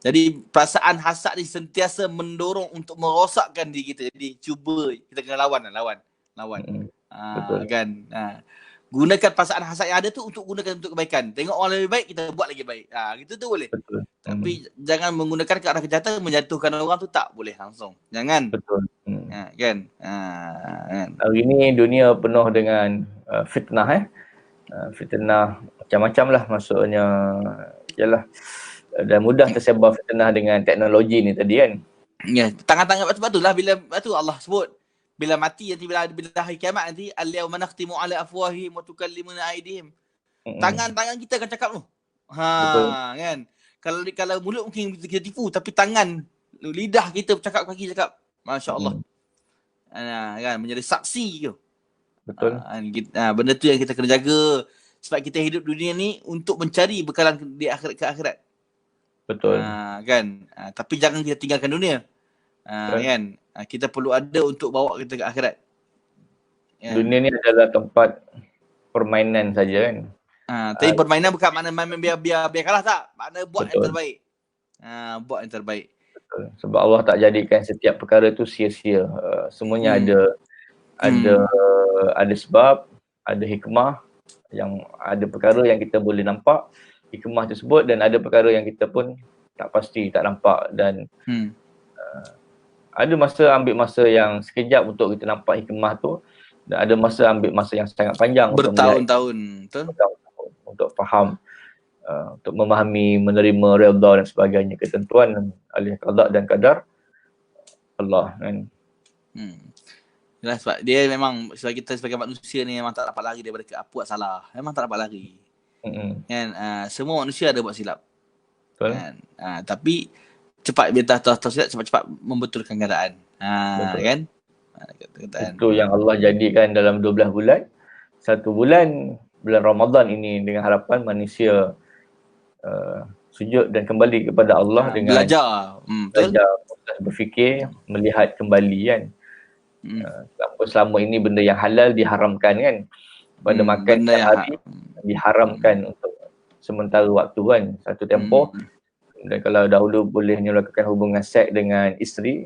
Jadi perasaan hasad ni sentiasa mendorong untuk merosakkan diri kita. Jadi cuba kita kena lawan. Betul. Kan. Gunakan perasaan hasad yang ada tu untuk gunakan untuk kebaikan. Tengok orang lebih baik, kita buat lagi baik. Gitu tu boleh. Betul. Tapi jangan menggunakan ke arah kejahatan, menjatuhkan orang tu tak boleh langsung. Jangan. Betul. Kan. Hari ni dunia penuh dengan fitnah fitnah macam-macam lah, maksudnya yalah, dan mudah tersebar fitnah dengan teknologi ni tadi kan. Ya, tangan-tangan sebab tu lah bila tu Allah sebut bila mati nanti bila hari kiamat nanti al-yawma nakhtimu ala afwahihim wa tukallimuna aydihim. Tangan-tangan kita akan cakap tu. Kan. Kalau mulut mungkin kita tipu, tapi tangan, lidah kita bercakap, kaki cakap. Masya-Allah. Kan menjadi saksi tu. Betul. Benda tu yang kita kena jaga sebab kita hidup dunia ni untuk mencari bekalan di akhirat. Betul. Kan. Tapi jangan kita tinggalkan dunia. Kan. Kita perlu ada untuk bawa kita ke akhirat. Dunia ni adalah tempat permainan saja kan. Tapi permainan bukan makna main biar kalah tak. Makna buat yang terbaik. Buat yang terbaik. Betul. Sebab Allah tak jadikan setiap perkara tu sia-sia. Semuanya ada sebab, ada hikmah, yang ada perkara yang kita boleh nampak hikmah tersebut, dan ada perkara yang kita pun tak pasti, tak nampak, dan ada masa ambil masa yang sekejap untuk kita nampak hikmah tu, dan ada masa ambil masa yang sangat panjang bertahun-tahun untuk faham, untuk memahami, menerima redha dan sebagainya, ketentuan oleh qada dan qadar Allah kan. Yalah, sebab dia memang sebab kita sebagai manusia ni memang tak dapat lari daripada buat salah. Memang tak dapat lari. Kan semua manusia ada buat silap. Betul. Kan tapi cepat bila tahu silap, cepat-cepat membetulkan keadaan. Kan? Itu yang Allah jadikan dalam 12 bulan. 1 bulan Ramadan ini dengan harapan manusia sujud dan kembali kepada Allah dengan belajar berfikir, melihat kembali kan. Selama ini benda yang halal diharamkan kan. Pada makan hari diharamkan untuk sementara waktu kan, satu tempoh. Dan kalau dahulu boleh melakukan hubungan seks dengan isteri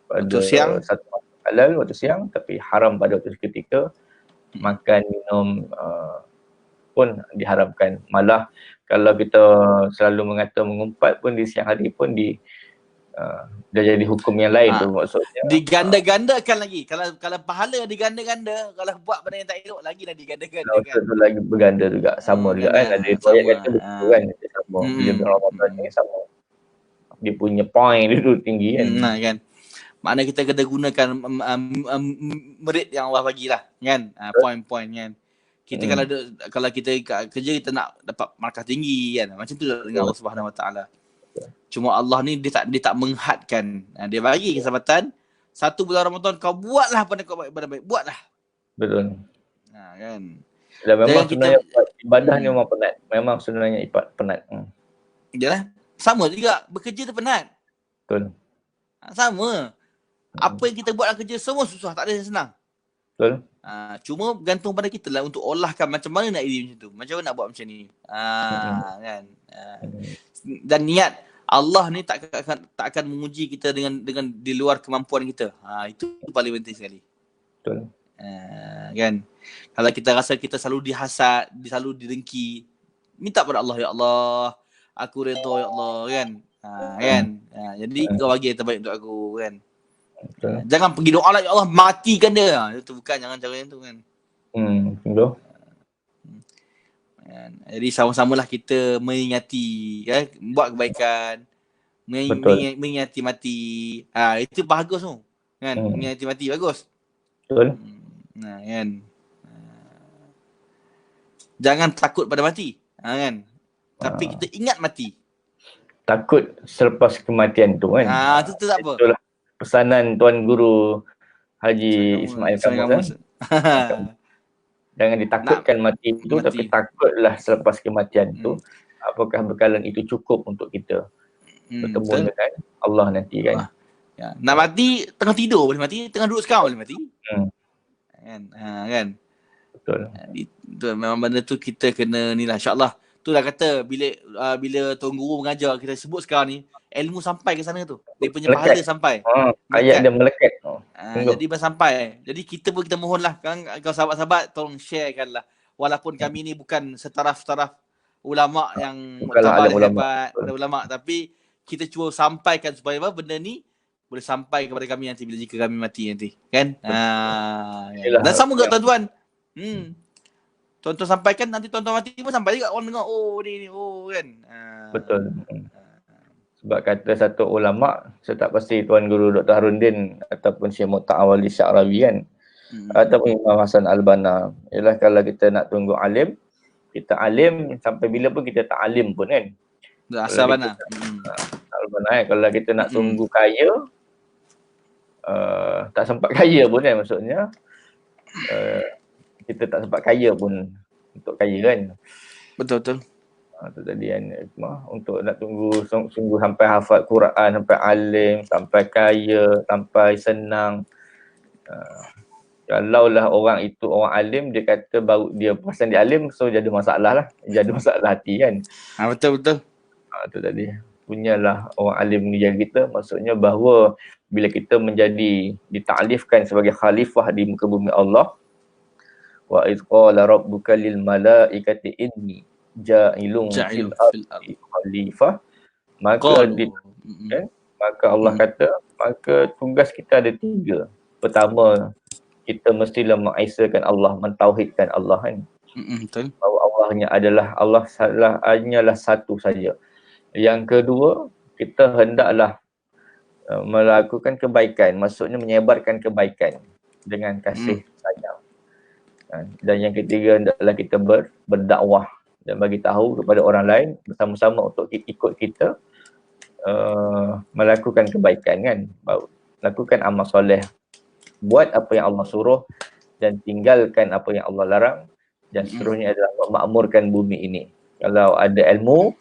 pada satu waktu halal, waktu siang, tapi haram pada waktu seketika. Makan, minum pun diharamkan. Malah kalau kita selalu mengata mengumpat pun di siang hari pun dah jadi hukum yang lain tu maksudnya. Diganda-gandakan lagi. Kalau pahala diganda-ganda, kalau buat benda yang tak elok lagi dah diganda-ganda kan. Itu lagi berganda juga, sama juga kan. Ada riwayat kata begitu kan, sama. Bila Ramadan ni sama. Dia punya point dia tu tinggi kan. Kan. Makna kita kena gunakan merit yang Allah bagilah kan. Point-point kan. Kita kalau kita kerja kita nak dapat markah tinggi kan. Macam tu dengan Allah Subhanahu Wa Taala. Cuma Allah ni dia tak menghadkan. Dia bagi kesempatan 1 bulan Ramadan, kau buatlah apa yang kau baik, buatlah. Betul. Kan. Dan memang sebenarnya ibadah ni memang penat. Memang sebenarnya penat. Yalah. Sama juga bekerja tu penat. Betul. Sama. Apa yang kita buat dalam kerja semua susah, tak ada yang senang. Betul. Cuma bergantung pada kita lah untuk olahkan macam mana nak jadi macam tu. Macam mana nak buat macam ni. Kan. Dan niat Allah ni tak akan menguji kita dengan di luar kemampuan kita. Itu paling penting sekali. Betul. Kan. Kalau kita rasa kita selalu dihasad, selalu didengki, minta pada Allah, ya Allah, aku redha ya Allah kan. Kan. Jadi kau bagi yang terbaik untuk aku kan. Betul. Jangan pergi doa lah, ya Allah matikan dia. Itu bukan, jangan cara yang tu kan. Betul. Jadi sama-samalah kita mengingati kan, buat kebaikan, mengingati mati. Itu bagus tu. Kan, mengingati mati bagus. Betul. Kan. Jangan takut pada mati. Kan. Tapi kita ingat mati. Takut selepas kematian tu kan. Itu tak apa. Itulah pesanan Tuan Guru Haji Ismail Kamus. Jangan ditakutkan mati itu, tapi takutlah selepas kematian itu. Apakah bekalan itu cukup untuk kita bertemu dengan Allah nanti kan. Nak mati tengah tidur boleh mati, tengah duduk sekarang boleh mati. Kan. Kan. Betul. Itu memang benda tu kita kena ni lah, insya-Allah itulah kata bila Tuan Guru mengajar kita sebut sekarang ni, ilmu sampai ke sana tu. Dia punya Melekat. pahala sampai. Ayat dia melekat. Jadi sampai. Jadi kita pun kita mohonlah kan, kalau sahabat-sahabat tolong sharekanlah. Walaupun kami ni bukan setaraf-taraf ulama yang muktabar hebat, pada ulama, tapi kita cuba sampaikan supaya apa benda ni boleh sampai kepada kami nanti bila jika kami mati nanti, kan? Dan sama juga tuan-tuan. Tuan-tuan sampaikan, nanti tuan-tuan mati pun sampai juga orang dengar, oh ni kan. Betul. Sebab kata satu ulama, saya tak pasti Tuan Guru Dr. Harundin ataupun Syekh Mu'ta'awali Sya'rawi kan, ataupun Imam Hasan Al-Banna, ialah kalau kita nak tunggu alim, kita alim sampai bila pun kita tak alim pun kan. Asal Banna. Al-Banna kalau kita nak tunggu kaya, tak sempat kaya pun kan, maksudnya kita tak sempat kaya pun untuk kaya kan. Betul. Itu tadi kan, untuk nak tunggu sungguh sampai hafal Quran, sampai alim, sampai kaya, sampai senang. Kalaulah orang itu orang alim, dia kata baru dia pasal dia alim, so jadi masalah lah. Jadi masalah hati kan. Betul. Itu tadi. Punyalah orang alim mengajar kita, maksudnya bahawa bila kita menjadi ditaklifkan sebagai khalifah di muka bumi Allah, wa iz qala rabbuka lil malaikati inni ja'ilun fil ardi khalifah, maka maka Allah kata, maka tugas kita ada 3. Pertama, kita mestilah mengesakan Allah, mentauhidkan Allah kan. Betul. Bahawa Allahnya adalah Allah hanyalah satu saja. Yang kedua, kita hendaklah melakukan kebaikan, maksudnya menyebarkan kebaikan dengan kasih sayang. Dan yang ketiga adalah kita berdakwah dan bagi tahu kepada orang lain bersama-sama untuk ikut kita melakukan kebaikan kan, lakukan amal soleh, buat apa yang Allah suruh dan tinggalkan apa yang Allah larang, dan seterusnya adalah memakmurkan bumi ini. Kalau ada ilmu,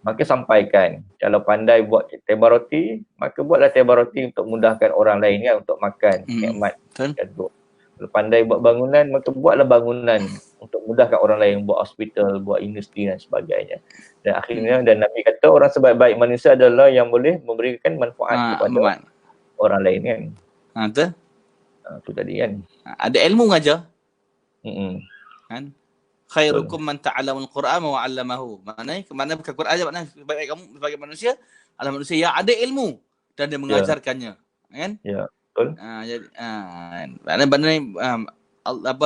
maka sampaikan. Kalau pandai buat teba roti, maka buatlah teba roti untuk mudahkan orang lain kan, untuk makan nikmat. Kalau pandai buat bangunan, maka buatlah bangunan untuk mudahkan orang lain, buat hospital, buat industri dan sebagainya. Dan akhirnya, dan Nabi kata orang sebaik-baik manusia adalah yang boleh memberikan manfaat kepada orang lain kan. Betul. Itu tadi kan. Ada ilmu mengajar. Kan? Khairukum man ta'allamul Quran wa 'allamahu. Mana bukan Quran aja, maknanya sebaik kamu sebagai manusia adalah manusia yang ada ilmu dan dia mengajarkannya. Kan? Ya, betul. Jadi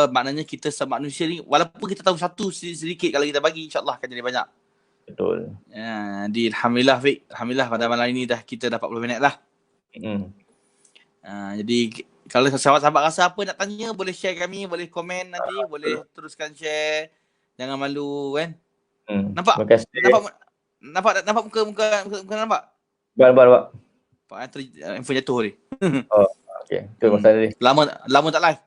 maknanya kita sama manusia ni, walaupun kita tahu satu sedikit, kalau kita bagi insya-Allah akan jadi banyak. Betul. Alhamdulillah pada malam ini dah kita dah 40 minit lah. Jadi kalau sahabat-sahabat rasa apa nak tanya, boleh share kami, boleh komen nanti, boleh teruskan share. Jangan malu kan. Nampak? Nampak muka nampak? Nampak. Info jatuh ni. Oh, okey. Itu masalah ni. Lama tak live.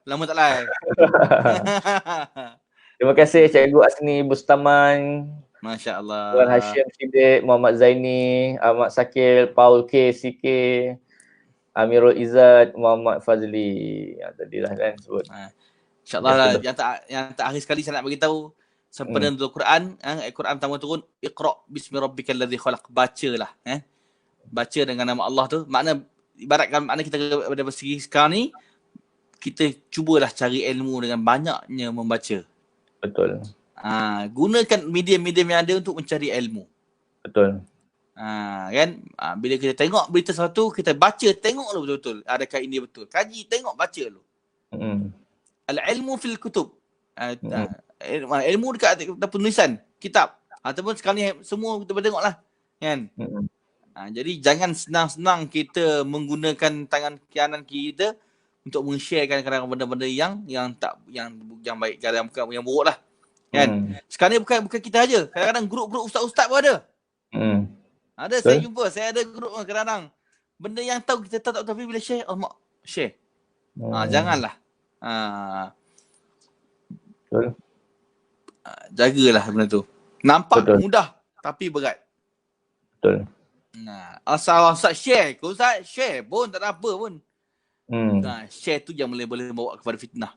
Terima kasih Cikgu Asni Bustaman. Masya-Allah. Tuan Hashim Siddiq, Muhammad Zaini, Ahmad Sakil, Paul K, CK, Amirul Izzat, Muhammad Fazli. Yang tadilah kan sebut. InsyaAllah yang tak akhir sekali saya nak bagi tahu sempena nuzul Quran, Quran pertama turun, Iqra bismi rabbikal ladzi khalaq, bacalah baca dengan nama Allah tu. Ibaratkan makna kita pada segi sekarang ni, kita cubalah cari ilmu dengan banyaknya membaca. Betul. Gunakan medium-medium yang ada untuk mencari ilmu. Betul. Kan? Bila kita tengok berita sesuatu, kita baca, tengok dulu betul-betul. Adakah ini betul? Kaji, tengok, baca dulu. Al-ilmu fil kutub. Ilmu dekat penulisan kitab. Ataupun sekarang ni semua kita boleh tengok lah. Kan? Jadi jangan senang-senang kita menggunakan tangan kanan kita untuk men-sharekan kadang-kadang benda-benda yang baik, kadang-kadang yang buruk lah. Kan? Sekarang ni bukan kita aja. Kadang-kadang grup-grup ustaz-ustaz pun ada. Ada, saya jumpa, saya ada grup kadang-kadang. Benda yang tahu kita tahu, tapi bila share, mak share. Janganlah. Betul. Jagalah benda tu. Nampak mudah tapi berat. Betul. Asal share, kalau Ustaz share pun tak ada apa pun. Share tu yang boleh bawa kepada fitnah.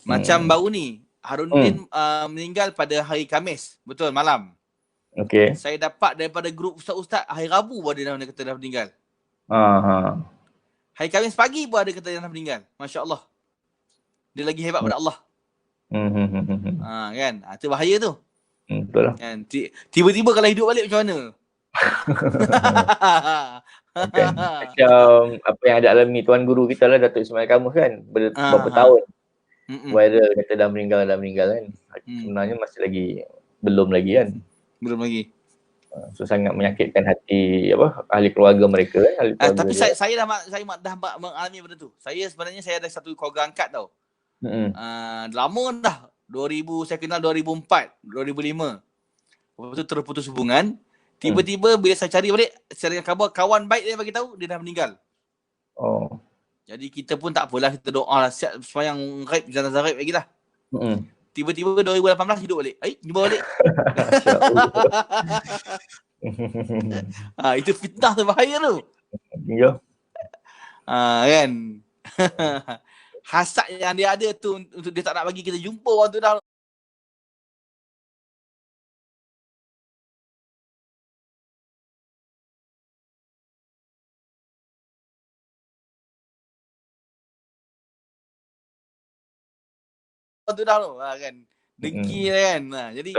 Macam baru ni, Harudin meninggal pada hari Khamis. Betul, malam. Okey. Saya dapat daripada grup ustaz-ustaz hari Rabu pun ada yang kata dah meninggal. Hari Khamis pagi pun ada kata yang dah meninggal. Masya Allah. Dia lagi hebat pada Allah. Kan? Itu bahaya tu. Betul lah. Kan? Tiba-tiba kalau hidup balik macam mana? Kan? Macam apa yang ada alami tuan guru kita lah, Datuk Ismail Kamus kan, berapa tahun viral kata dah meninggal kan. Sebenarnya masih lagi belum lagi kan. Belum lagi. So sangat menyakitkan hati ahli keluarga mereka kan. Ahli keluarga tapi saya dah mengalami benda tu. Sebenarnya saya ada satu keluarga angkat tau. Lama dah. Saya kenal 2004, 2005. Lepas tu terputus hubungan. Tiba-tiba bila saya cari balik, saya dengar khabar kawan baik dia bagi tahu dia dah meninggal. Jadi kita pun tak apalah, kita doa lah, siap sembahyang ghaib, jenazah ghaib lagi lah. Tiba-tiba 2018 hidup balik. Jumpa balik. Itu fitnah tu, bahaya tu. Ya. Kan. Hasad yang dia ada tu untuk dia tak nak bagi kita jumpa orang tu dah. Tu dah tu kan. Dengki kan. Jadi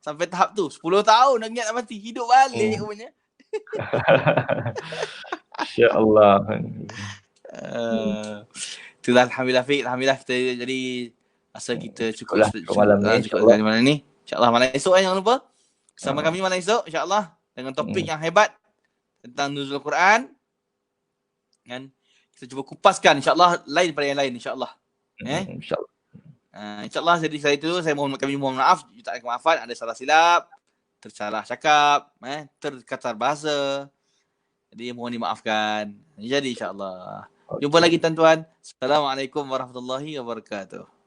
sampai tahap tu 10 tahun dah ingat nak mati, hidup balik rupanya. Insya-Allah. Itulah alhamdulillah Fiq, alhamdulillah kita jadi asal kita cukup malam ni. Insya-Allah malam esok jangan lupa. Bersama kami malam esok insya-Allah dengan topik yang hebat tentang nuzul Quran. Kan? Kita cuba kupaskan insya-Allah lain pada yang lain insya-Allah. Insya-Allah. InsyaAllah jadi saya mohon maaf, jutaan kemaafan, ada salah silap, tersalah cakap, terkatar bahasa. Jadi mohon dimaafkan. Jadi insyaAllah. Jumpa lagi tuan-tuan. Assalamualaikum warahmatullahi wabarakatuh.